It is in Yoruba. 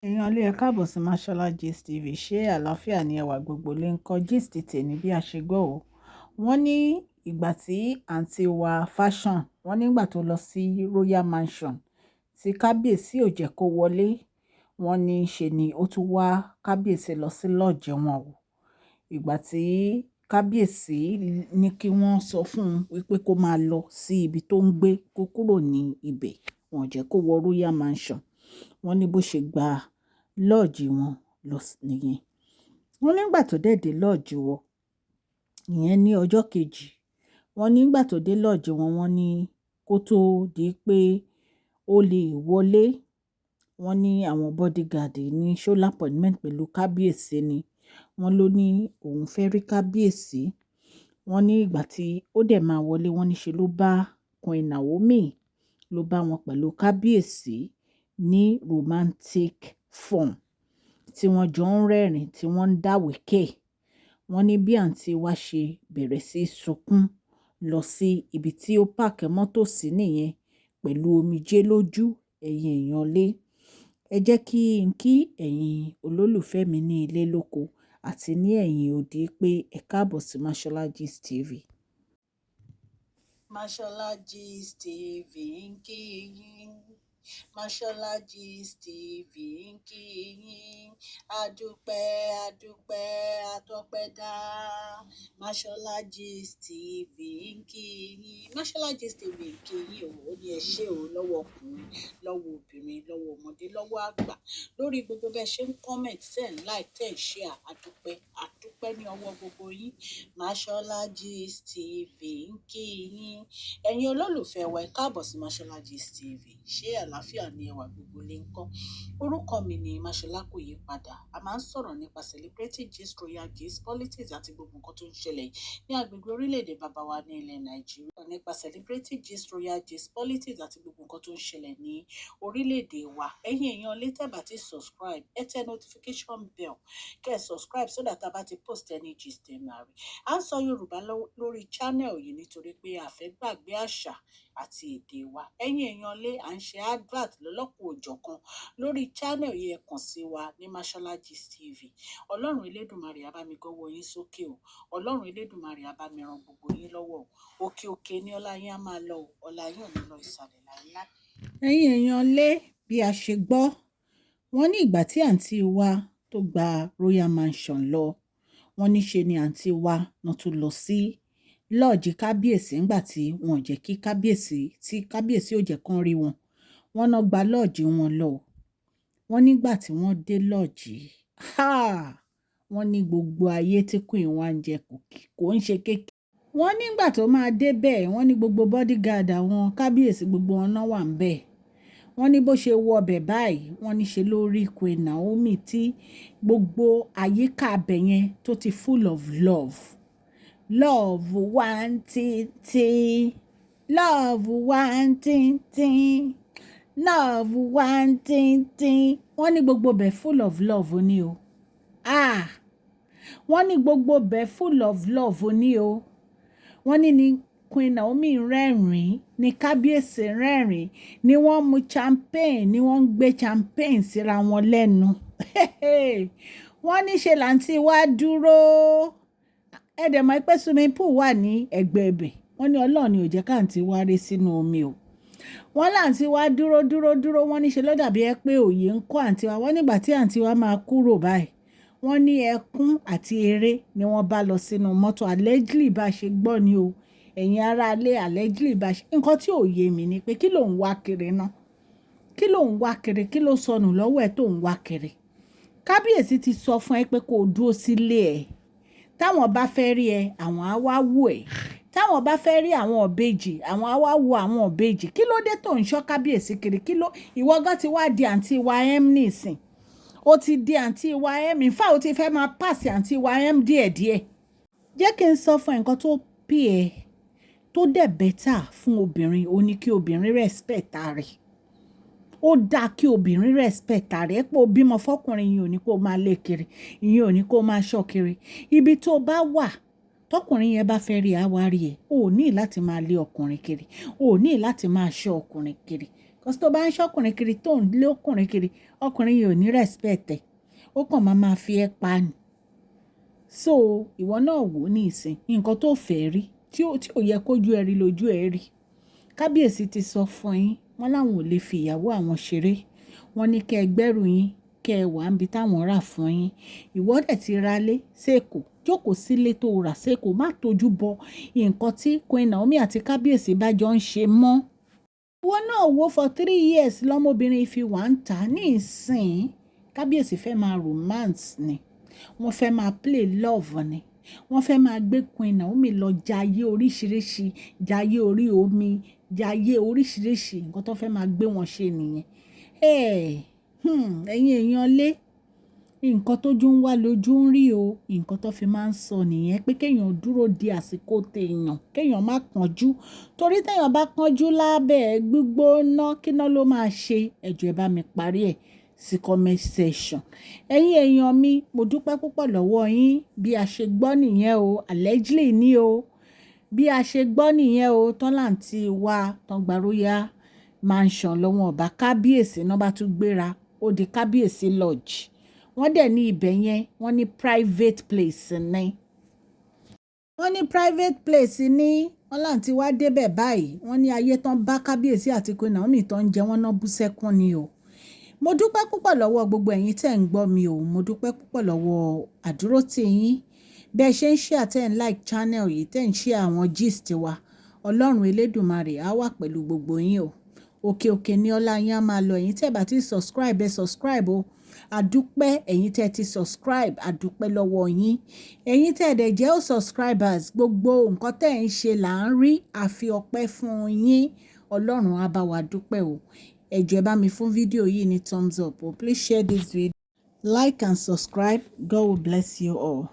Èèyàn lé ẹ káàbọ̀ sí Mashola Gist TV. Ṣé àlàáfíà ni ẹwà gbogbo lè ń kọ́ gist tèmi bí a ṣe gbọ́ o. Wọ́n ní ìgbà tí àǹtí wa fashion wọ́n nígbà tó lọ sí Royal Mansion tí kábíyèsí ò jẹ́ kó wọlé, wọ́n ní ṣe ni ó tún wá kábíyèsí lọ sí lọ́ọ̀jì wọn o. Ìgbà tí kábíyèsí ní kí wọ́n sọ fún un wípé kó máa lọ sí ibi tó ń gbé, kó kúrò ní ibẹ̀, wọn ò jẹ́ kó wọ Royal Mansion. Wọ́n ní bó ṣe gba lọ́ọ̀jì wọn lọ nìyẹn. Wọ́n nígbà tó dé lọ́ọ̀jì wọn, ìyẹn ní ọjọ́ kejì, wọ́n nígbà tó dé lọ́ọ̀jì wọn, wọ́n ní kó tó di pé ó lè wọlé, wọ́n ní àwọn bodyguard ní show appointment pẹ̀lú kábíyèsí ni. Wọ́n ló ní òun fẹ́ rí kábíyèsí. Wọ́n ní ìgbà tí ó dẹ̀ máa wọlé, wọ́n ní ṣe ló bá Queen Naomi ló bá wọn pẹ̀lú kábíyèsí ní romantic form tí wọ́n jọ ń rẹ́rìn tí wọ́n ń dáwèékè. Wọ́n ní bí àǹtí wa ṣe bẹ̀rẹ̀ sí sunkún lọ sí ibi tí ó pààkì mọ́tò sí nìyẹn pẹ̀lú omijé lójú. Ẹ̀yin èèyàn lé, ẹ jẹ́ kí n kí ẹ̀yin olólùfẹ́ mi ní ilé lóko àti ní ẹ̀yìn òde pé ẹ káàbọ̀ sí Mashola Gist TV. Mashola Gist TV ń kí yín. Mashola Gist TV ń kí yín. Adúpẹ́ adúpẹ́ atọ́pẹ́dá. Mashola Gist TV ń kí yín. Mashola Gist TV ń kí yín o. Ó ní ẹ ṣé o, lọ́wọ́ ọkùnrin, lọ́wọ́ obìnrin, lọ́wọ́ ọmọdé, lọ́wọ́ àgbà, lórí gbogbo bẹ́ẹ̀ ṣe ń comment, tẹ̀ ń like, tẹ̀ ń share. Adúpẹ́ ní ọwọ́ gbogbo yín. Mashola Gist TV ń kí yín. Ẹ̀yin olólùfẹ́ wa, ẹ káàbọ̀ sí Mashola Gist TV. Ṣé àlàáfíà ni ẹwà gbogbo lè ń kọ́? Orúkọ mi ni Mashola, kò yí padà. A máa ń sọ̀rọ̀ nípa celebrity gist, royal gist, politics àti gbogbo nǹkan tó ń ṣẹlẹ̀ ní agbègbè orílẹ̀-èdè bàbá wa ní ilẹ̀ Nàìjíríà. Nípa celebrity gist, royal gist, politics àti gbogbo nǹkan tó ń ṣẹlẹ̀ ní orílẹ̀-èdè wa. Ẹ̀yin èèyàn lè tẹ́ bá ti subscribe, ẹ tẹ notification bell kẹ́ ẹ subscribe so that a bá ti post any gist ẹ máa rí. À ń sọ Yorùbá lórí channel yìí nítorí pé a fẹ́ gbàgbé àṣà àti èdè wa. Ẹ̀yin èèyàn lé, à ń ṣe advert lọ́lọ́kùn òjọ̀kan lórí channel yìí, ẹ kàn sí wa ní Mashola Gist TV. Ọlọ́run Elédùmarè á bá mi gọ́wọ́ yín sókè o. Ọlọ́run Elédùmarè á bá mi ran gbogbo yín lọ́wọ́ o. Òkè òkè ni ọlá yín á máa lọ o. Ọlá yín ò ní lọ ìsàlẹ̀ láíláí. Ẹ̀yin èèyàn lé, bí a ṣe gbọ́, wọ́n ní ìgbà tí àǹtí wa tó gba Royal Mansion lọ, wọ́n ní ṣe ni àǹtí wa náà tún lọ sí lọ́ọ̀jì kábíyèsí ńgbà tí wọn ò jẹ́ kí kábíyèsí ò jẹ́ kán rí wọn. Wọ́n náà gba lọ́ọ̀jì wọn lọ. Wọ́n nígbà tí wọ́n dé lọ́ọ̀jì, wọ́n ní gbogbo ayé tí queen wa ń jẹ kò ń ṣe kékeré. Wọ́n nígbà tó máa dé bẹ́ẹ̀, wọ́n ní gbogbo bodyguard àwọn kábíyèsí gbogbo wọn náà wà ń bẹ̀. Wọ́n ní bó ṣe wọ ọbẹ̀ báyìí, wọ́n ní ṣe lórí Queen Naomi tí gbogbo àyíká abẹ̀ yẹn tó ti full of love. Love one tintin, love one tintin, love one tintin. Wọ́n ní gbogbo bẹ̀ full of love ni o. Wọ́n ní gbogbo bẹ̀ full of love ni o. Wọ́n ní Queen Naomi rẹ́rìn-ín, ní kábíyèsí rẹ́rìn-ín, ní wọ́n mu champagne, ní wọ́n ń gbé champagne síra wọn lẹ́nu. Wọ́n ní ṣe làǹtí wá dúró. Ẹ̀dẹ̀ mọ̀ pé swimming pool wà ní ẹ̀gbẹ́ ibẹ̀. Wọ́n ní Ọlọ́run ni ò jẹ́ káǹtí wá ré sínú omi o. Wọ́n láǹtí wá dúró. Wọ́n ní ṣe ló dàbí ẹ pé òye ń kọ́ àǹtí wa. Wọ́n nígbà tí àǹtí wa máa kúrò báyìí, wọ́n ní ẹkún àti eré ni wọ́n bá lọ sínú mọ́tò. Allegedly bá ṣe gbọ́ ni o. Ẹ̀yin ará ilé, allegedly bá ṣe. Nǹkan tí ò yé mi ni pé kí ló ń wá kiri náà? Kí ló ń wá kiri? Kí ló sọnù lọ́wọ́ ẹ tó ń wá kiri? Kábíyèsí ti sọ fún ẹ pé kó o dúró sílé ẹ. Táwọn bá fẹ́ rí ẹ, àwọn á wá wò ẹ́. Táwọn bá fẹ́ rí àwọn ọ̀bẹ́jì, àwọn á wá wo àwọn ọ̀bẹ́jì. Kí ló dé tó ń ṣọ́ kábíyèsí kiri? Ìwọ gan ti wá di àǹtí wa nísìn. O ti di àǹtí wa in fact o ti fẹ́ máa pàṣẹ àǹtí wa díẹ̀díẹ̀. Jẹ́ kí n sọ fún ẹ nǹkan tó pè ẹ́ tó dẹ̀ bẹ́tà fún obìnrin, ó ní kí obìnrin respect rẹ̀. Ó dáa kí obìnrin respect rẹ̀. Pé o bímọ fọkùnrin yìí ò ní kó máa lé kiri, ìyẹn ò ní kó máa ṣọ́ kiri. Ibi tó bá wà tọkùnrin yẹn bá fẹ́ rí àwárí ẹ̀, o ò ní láti máa lé ọkùnrin kiri, o ò ní láti máa ṣọ́ ọkùnrin kiri. Because tó bá ń ṣọkùnrin kiri tó ń lé ọkùnrin kiri, ọkùnrin yìí ò ní respect ẹ̀. Ó kàn máa fi ẹ́ pa ni. So ìwọ náà wò ní ìsìn nǹkan tó fẹ́ rí tí ò yẹ kójú ẹ rí lójú ẹ rí. Kábíyèsí ti sọ fún yín, wọ́n láwọn ò lè fi ìyàwó àwọn ṣeré. Wọ́n ní kẹ́ ẹ gbẹ́rù yín, kẹ́ ẹ wà níbi táwọn rà fún yín. Ìwọ dẹ̀ ti ra lé sẹ́kù, jókòó sílé tó rà sẹ́kù, má tójú bọ nǹkan tí Queen Naomi àti kábíyèsí bá jọ ń ṣe mọ́. Ìwọ náà wo for 3 years lọ́mọbìnrin fi wà ń tà ní ìsìn. Kábíyèsí fẹ́ máa romance ni. Wọ́n fẹ́ máa play love ni. Wọ́n fẹ́ máa gbé Queen Naomi lọ jayé oríṣiríṣi, jayé orí omi, jayé oríṣiríṣi. Nǹkan tó fẹ́ máa gbé wọn ṣe nìyẹn. Ẹ̀yin èèyàn lé, nǹkan tójú ń wá lójú ń rí o. Nǹkan tó fi máa ń sọ nìyẹn pé kéèyàn dúró di àsìkò téèyàn, kéèyàn má kánjú. Torí téèyàn bá kánjú lábẹ́ gbígbóná, kíná ló máa ṣe. Ẹ jọ̀ọ́ ẹ bá mi parí ẹ̀ sí comment section. Ẹ̀yin èèyàn mi, mo dúpẹ́ púpọ̀ lọ́wọ́ yín. Bí a ṣe gbọ́ nìyẹn o, allegedly ni o. Bí a ṣe gbọ́ nìyẹn o, tọ́láǹtì wa tán gba royal mansion lọ́wọ́ ọba kábíyèsí náà bá tún gbéra ó di kábíyèsí lodge. Wọ́n dẹ̀ ní ibẹ̀ yẹn, wọ́n ní private place ni. Wọ́n ní private place ní wọ́n láǹtí wá débẹ̀ báyìí. Wọ́n ní ayé tán bá kábíyèsí àti Queen Naomi tán ń jẹ wọ́n náà bú sẹ́kún ni o. Mo dúpẹ́ púpọ̀ lọ́wọ́ gbogbo ẹ̀yin tẹ́ ń gbọ́ mi o. Mo dúpẹ́ púpọ̀ lọ́wọ́ àdúrótì yín. Bẹ́ẹ̀ ṣe ń share tẹ́ ń like channel yìí, tẹ́ ń share àwọn gist wa. Ọlọ́run Elédùmarè á wà pẹ̀lú gbogbo yín o. Òkè òkè ni ọlá yín á máa lọ. Ẹ̀yin tẹ́ bá ti subscribe, ẹ subscribe o. Àdúpẹ́ ẹ̀yin tẹ́ ti subscribe, àdúpẹ́ lọ́wọ́ yín. Ẹ̀yin tẹ́ dẹ̀ jẹ́ ó subscribers, gbogbo nǹkan tẹ́ ń ṣe là ń rí, àfi ọpẹ́ fún yín. Ọlọ́run á bá wa dúpẹ́ o. Ẹ jọ̀ọ́ ẹ bá mi fún fídíò yìí ní thumbs up o. Please share this video, like and subscribe. God will bless you all.